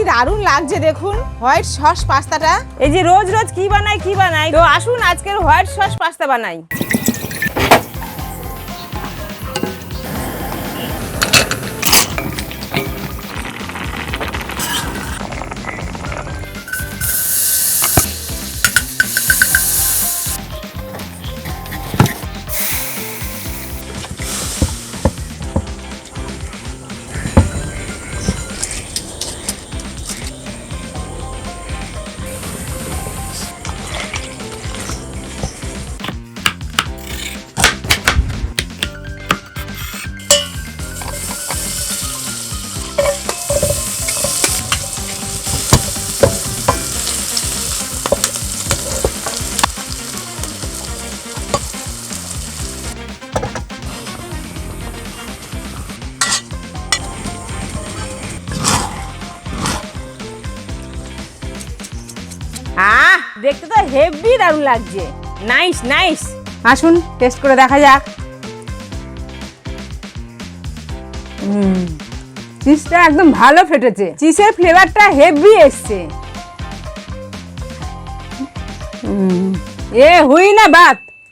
কি দারুণ লাগছে দেখুন হোয়াইট সস পাস্তাটা। এই যে রোজ রোজ কি বানাই তো আসুন আজকের হোয়াইট সস পাস্তা বানাই। দেখতে তো হেভি দারুণ লাগছে। নাইস নাইস, আসুন টেস্ট করে দেখা যাক। চিজটা একদম ভালো ফেটেছে, চিজের ফ্লেভারটা হেভি এসছে। এ হুই না বাত।